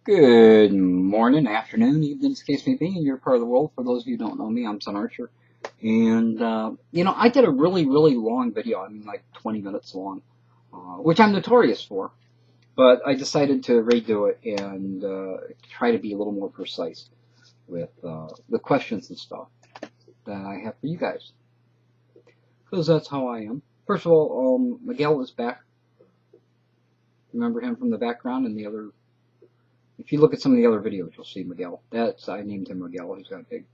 Good morning, afternoon, evening, as the case may be, in your part of the world. For those of you who don't know me, I'm ZenArcher. And, I did a really, really long video. I mean, like 20 minutes long, which I'm notorious for. But I decided to redo it and try to be a little more precise with the questions and stuff that I have for you guys. Because that's how I am. First of all, Miguel is back. Remember him from the background and the other... If you look at some of the other videos, you'll see Miguel. I named him Miguel. He's got a big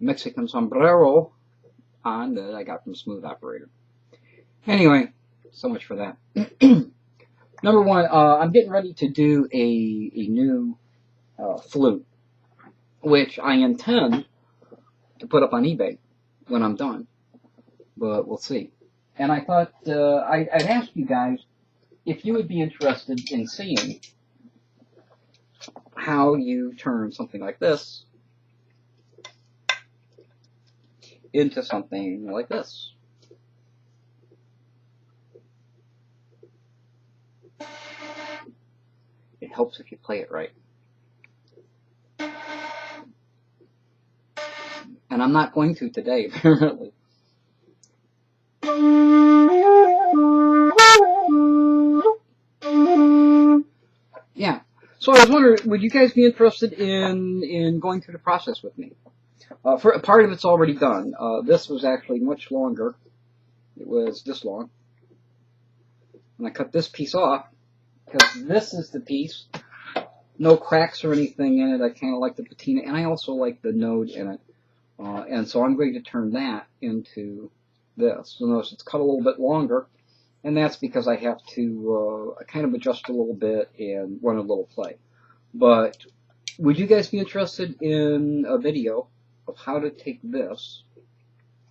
Mexican sombrero on that I got from Smooth Operator. Anyway, so much for that. Number one, I'm getting ready to do a new flute, which I intend to put up on eBay when I'm done, but we'll see. And I thought I'd ask you guys if you would be interested in seeing how you turn something like this into something like this. It helps if you play it right. And I'm not going to today, apparently. Yeah. So I was wondering, would you guys be interested in going through the process with me? For part of it's already done. This was actually much longer. It was this long. And I cut this piece off because this is the piece. No cracks or anything in it. I kind of like the patina, and I also like the node in it. And so I'm going to turn that into this. So notice it's cut a little bit longer. And that's because I have to kind of adjust a little bit and run a little play. But would you guys be interested in a video of how to take this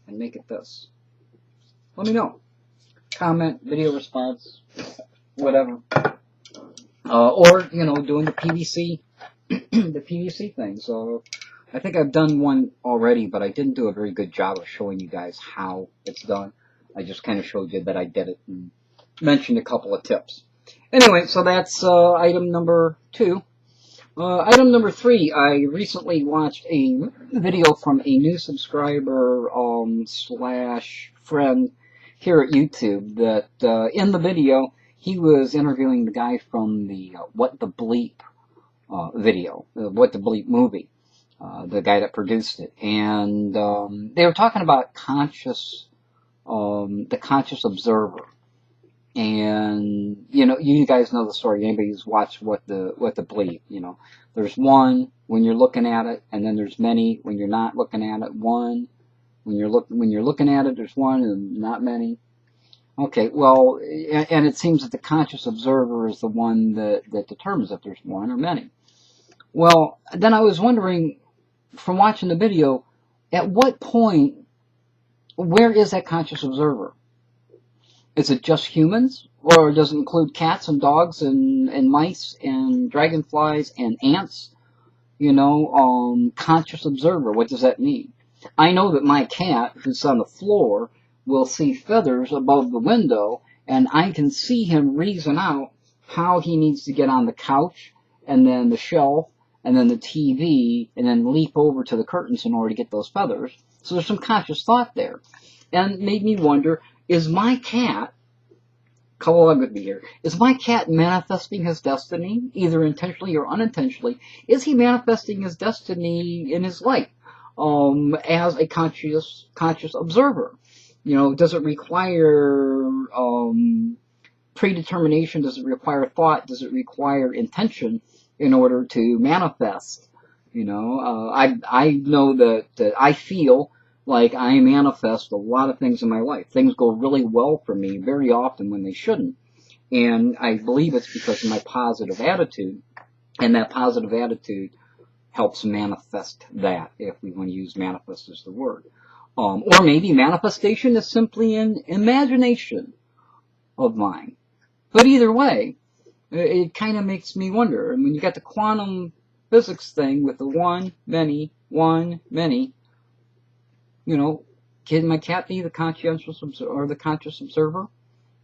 and make it this? Let me know. Comment, video response, whatever. Or, doing the PVC, the PVC thing. So I think I've done one already, but I didn't do a very good job of showing you guys how it's done. I just kind of showed you that I did it and mentioned a couple of tips. Anyway, so that's item number 2. Item number 3, I recently watched a video from a new subscriber slash friend here at YouTube that in the video he was interviewing the guy from the What the Bleep video, What the Bleep movie, the guy that produced it. And they were talking about the conscious observer. And you guys know the story. Anybody who's watched what the Bleep, there's one when you're looking at it, and then there's many when you're not looking at it. One when you're looking at it, there's one and not many. Okay, well, and it seems that the conscious observer is the one that determines if there's one or many. Well, then I was wondering, from watching the video, at what point, where is that conscious observer? Is it just humans? Or does it include cats and dogs and mice and dragonflies and ants? Conscious observer, what does that mean? I know that my cat, who's on the floor, will see feathers above the window, and I can see him reason out how he needs to get on the couch, and then the shelf, and then the TV, and then leap over to the curtains in order to get those feathers. So there's some conscious thought there. And it made me wonder, is my cat, come along with me here, is my cat manifesting his destiny, either intentionally or unintentionally? Is he manifesting his destiny in his life as a conscious observer? Does it require predetermination? Does it require thought? Does it require intention in order to manifest? I know that I feel like I manifest a lot of things in my life. Things go really well for me very often when they shouldn't. And I believe it's because of my positive attitude. And that positive attitude helps manifest that, if we want to use manifest as the word. Or maybe manifestation is simply an imagination of mine. But either way, it kind of makes me wonder. I mean, you got the quantum physics thing with the one, many. Can my cat be the conscientious or the conscious observer?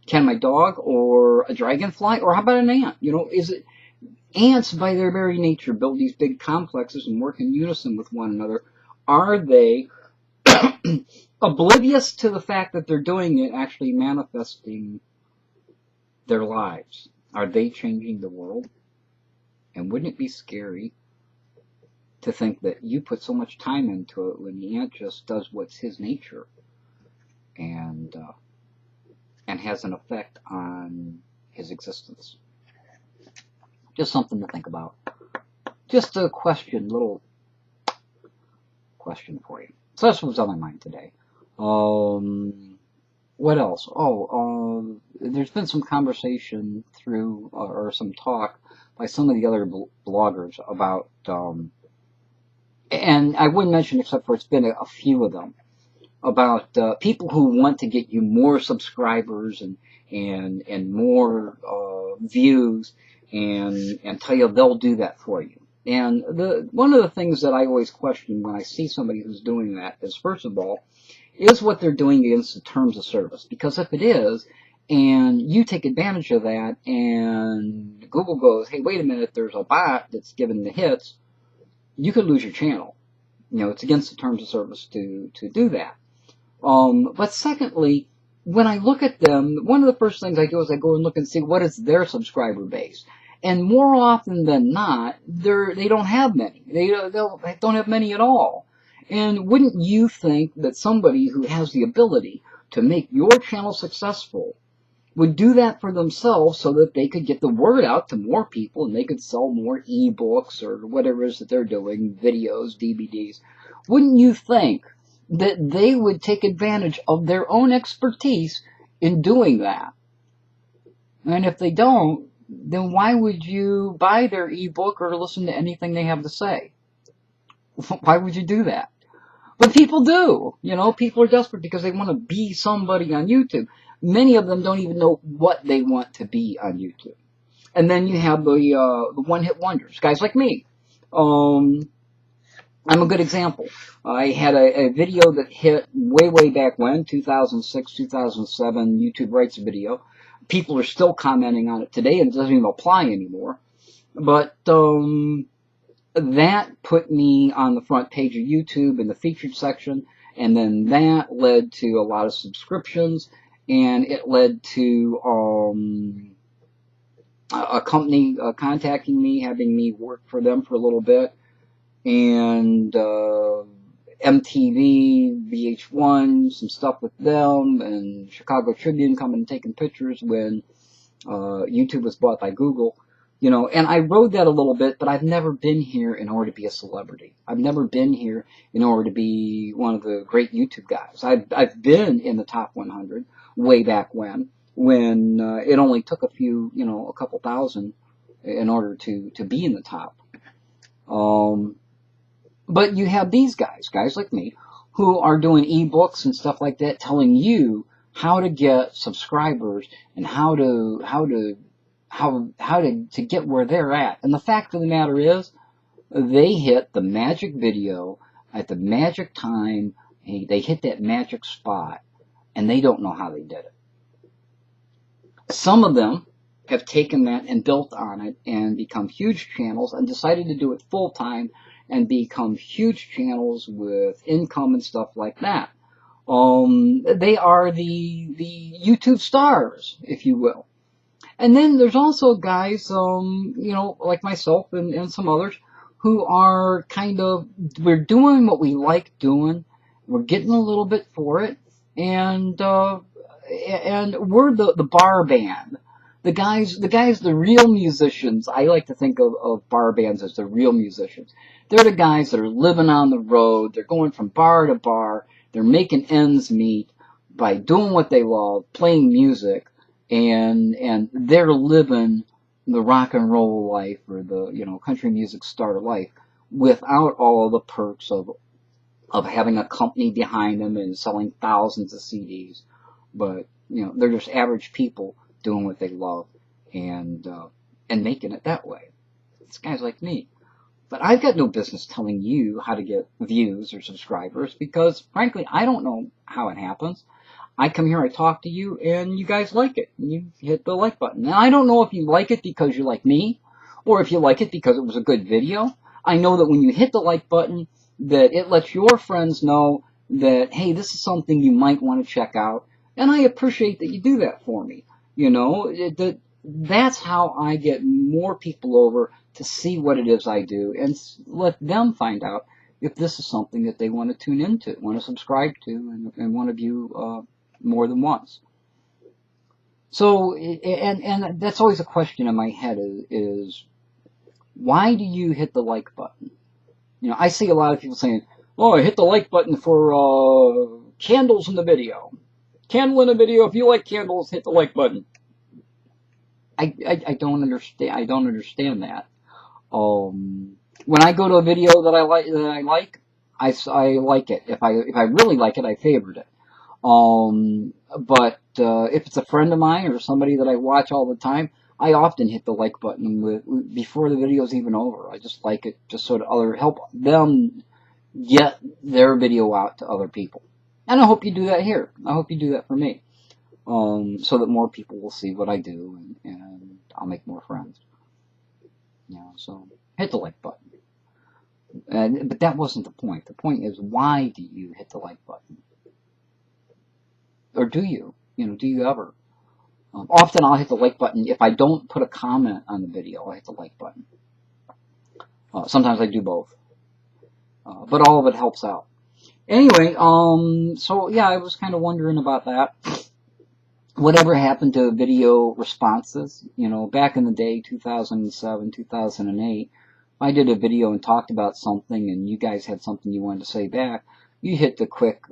Can my dog or a dragonfly, or how about an ant? ants, by their very nature, build these big complexes and work in unison with one another. Are they oblivious to the fact that they're doing it, actually manifesting their lives? Are they changing the world? And wouldn't it be scary to think that you put so much time into it when the ant just does what's his nature and has an effect on his existence? Just something to think about. Just a little question for you. So that's what was on my mind today. What else? There's been some conversation through, or some talk by some of the other bloggers about, and I wouldn't mention except for it's been a few of them, about people who want to get you more subscribers and more views and tell you they'll do that for you. And one of the things that I always question when I see somebody who's doing that is, first of all, is what they're doing against the terms of service? Because if it is, and you take advantage of that, and Google goes, hey, wait a minute, there's a bot that's giving the hits, you could lose your channel. You know, it's against the terms of service to do that. But secondly, when I look at them, one of the first things I do is I go and look and see what is their subscriber base. And more often than not, they don't have many. They don't have many at all. And wouldn't you think that somebody who has the ability to make your channel successful would do that for themselves so that they could get the word out to more people and they could sell more ebooks or whatever it is that they're doing, videos, DVDs? Wouldn't you think that they would take advantage of their own expertise in doing that? And if they don't, then why would you buy their ebook or listen to anything they have to say? Why would you do that? But people do. You know, people are desperate because they want to be somebody on YouTube. Many of them don't even know what they want to be on YouTube. And then you have the one-hit wonders, guys like me. I'm a good example. I had a video that hit way back when, 2006, 2007, YouTube Writes a video. People are still commenting on it today, and it doesn't even apply anymore. But that put me on the front page of YouTube in the featured section, and then that led to a lot of subscriptions, and it led to a company contacting me, having me work for them for a little bit, and MTV, VH1, some stuff with them, and Chicago Tribune coming and taking pictures when YouTube was bought by Google. You know, and I rode that a little bit, but I've never been here in order to be a celebrity. I've never been here in order to be one of the great YouTube guys. I've been in the top 100 way back when it only took a couple thousand in order to be in the top. But you have these guys like me, who are doing ebooks and stuff like that, telling you how to get subscribers and how to get where they're at. And the fact of the matter is, they hit the magic video at the magic time. They hit that magic spot, and they don't know how they did it. Some of them have taken that and built on it and become huge channels and decided to do it full time and become huge channels with income and stuff like that. They are the YouTube stars, if you will. And then there's also guys, like myself and some others, who are we're doing what we like doing. We're getting a little bit for it, and we're the bar band. The real musicians. I like to think of bar bands as the real musicians. They're the guys that are living on the road. They're going from bar to bar. They're making ends meet by doing what they love, playing music, and they're living the rock and roll life or the country music star life without all of the perks of having a company behind them and selling thousands of CDs. But they're just average people doing what they love and making it that way. It's guys like me. But I've got no business telling you how to get views or subscribers because, frankly, I don't know how it happens. I come here, I talk to you, and you guys like it. You hit the like button. Now, I don't know if you like it because you like me or if you like it because it was a good video. I know that when you hit the like button, that it lets your friends know that, hey, this is something you might want to check out, and I appreciate that you do that for me. You know, that's how I get more people over to see what it is I do, and let them find out if this is something that they want to tune into, want to subscribe to, and want to view more than once. So, and that's always a question in my head is why do you hit the like button? You know, I see a lot of people saying, oh, I hit the like button for candles in the video. Candle in a video, if you like candles, hit the like button. I don't understand. I don't understand that. When I go to a video that I like, I like it. If I really like it, I favorite it. But if it's a friend of mine or somebody that I watch all the time, I often hit the like button before the video's even over. I just like it, just so to help them get their video out to other people. And I hope you do that here. I hope you do that for me, so that more people will see what I do, and I'll make more friends. You know, so hit the like button. But that wasn't the point. The point is, why do you hit the like button? Or do you? You know, do you ever? Often I'll hit the like button if I don't put a comment on the video. I'll hit the like button. Sometimes I do both. But all of it helps out. Anyway, so yeah, I was kind of wondering about that. Whatever happened to video responses? You know, back in the day, 2007, 2008, I did a video and talked about something, and you guys had something you wanted to say back. You hit the quick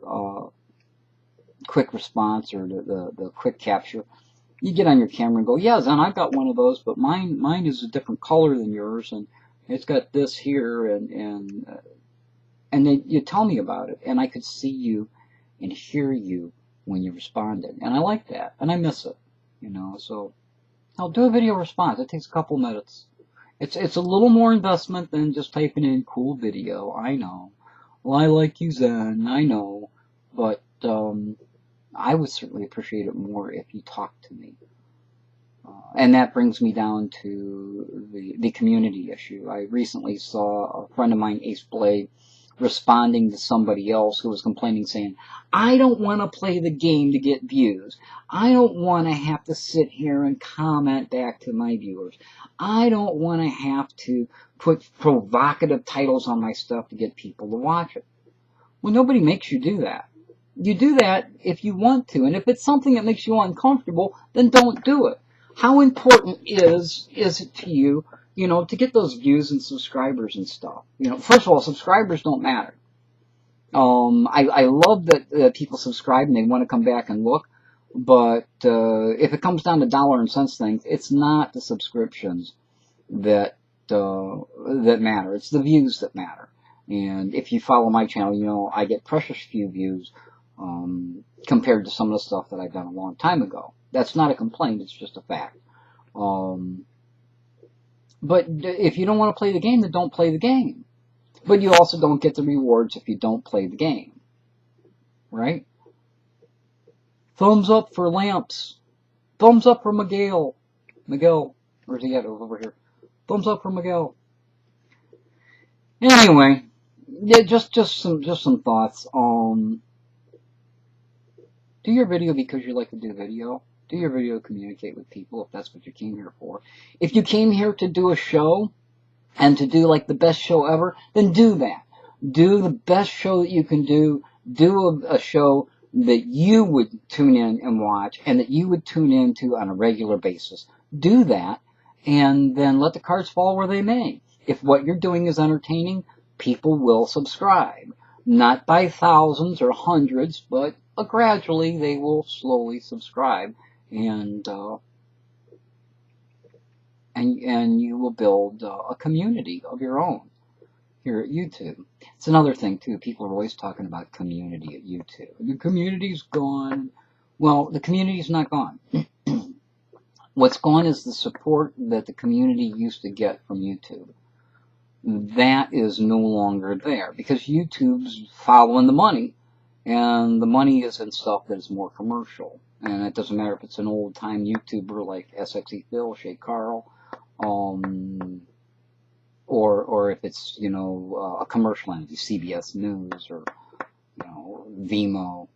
response, or the quick capture. You get on your camera and go, yeah, Zen, I've got one of those, but mine is a different color than yours, and it's got this here, and then you tell me about it, and I could see you and hear you when you responded, and I like that, and I miss it, you know. So I'll do a video response. It takes a couple minutes. It's a little more investment than just typing in cool video. I know. Well, I like you, Zen. I know, but I would certainly appreciate it more if you talked to me. And that brings me down to the community issue. I recently saw a friend of mine, Ace Blade, responding to somebody else who was complaining, saying, I don't want to play the game to get views. I don't want to have to sit here and comment back to my viewers. I don't want to have to put provocative titles on my stuff to get people to watch it. Well, nobody makes you do that. You do that if you want to, and if it's something that makes you uncomfortable, then don't do it. How important is it to you, you know, to get those views and subscribers and stuff? You know, first of all, subscribers don't matter. I love that people subscribe and they want to come back and look, but if it comes down to dollar and cents things, it's not the subscriptions that matter. It's the views that matter. And if you follow my channel, you know I get precious few views compared to some of the stuff that I've done a long time ago. That's not a complaint, it's just a fact. But if you don't want to play the game, then don't play the game. But you also don't get the rewards if you don't play the game. Right? Thumbs up for Lamps. Thumbs up for Miguel. Miguel. Where's he at? Over here. Thumbs up for Miguel. Anyway, yeah, just some thoughts. Do your video because you like to do video. Do your video to communicate with people if that's what you came here for. If you came here to do a show and to do like the best show ever, then do that. Do the best show that you can do. Do a show that you would tune in and watch and that you would tune into on a regular basis. Do that, and then let the cards fall where they may. If what you're doing is entertaining, people will subscribe. Not by thousands or hundreds, but gradually they will slowly subscribe, and you will build a community of your own here at YouTube. It's another thing too. People are always talking about community at YouTube. The community's gone. Well, the community's not gone. What's gone is the support that the community used to get from YouTube. That is no longer there because YouTube's following the money, and the money is in stuff that is more commercial. And it doesn't matter if it's an old-time YouTuber like SXE Phil, Shay Carl, or if it's, you know, a commercial entity, CBS News or, you know, Vimo.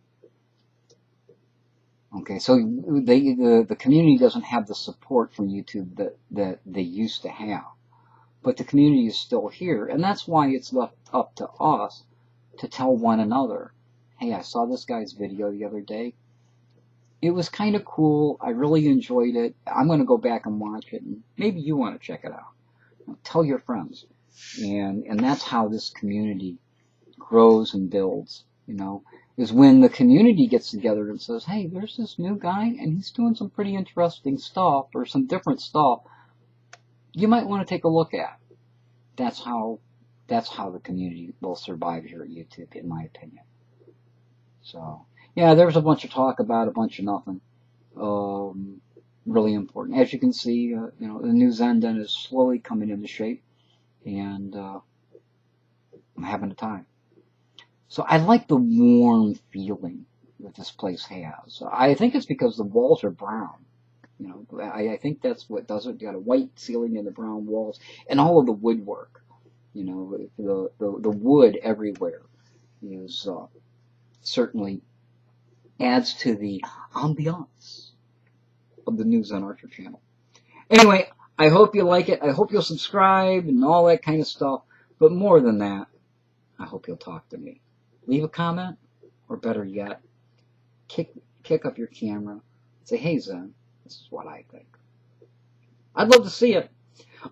Okay, so the community doesn't have the support from YouTube that they used to have. But the community is still here, and that's why it's left up to us to tell one another, hey, I saw this guy's video the other day. It was kind of cool. I really enjoyed it. I'm going to go back and watch it, and maybe you want to check it out. Tell your friends. And that's how this community grows and builds, you know, is when the community gets together and says, hey, there's this new guy, and he's doing some pretty interesting stuff, or some different stuff you might want to take a look at. That's how the community will survive here at YouTube, in my opinion. So, yeah, there's a bunch of talk about a bunch of nothing. Really important. As you can see, you know, the new Zen Den is slowly coming into shape, and I'm having a time. So I like the warm feeling that this place has. I think it's because the walls are brown. You know, I think that's what does it. You got a white ceiling and the brown walls, and all of the woodwork. You know, the wood everywhere is certainly adds to the ambiance of the new ZenArcher channel. Anyway, I hope you like it. I hope you'll subscribe and all that kind of stuff. But more than that, I hope you'll talk to me. Leave a comment, or better yet, kick up your camera. Say, hey, Zen, this is what I think. I'd love to see it.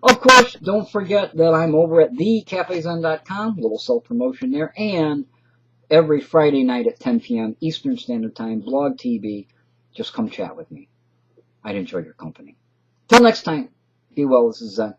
Of course, don't forget that I'm over at thecafezen.com, a little self-promotion there, and every Friday night at 10 p.m. Eastern Standard Time, Blog TV. Just come chat with me. I'd enjoy your company. Till next time, be well, this is Zen.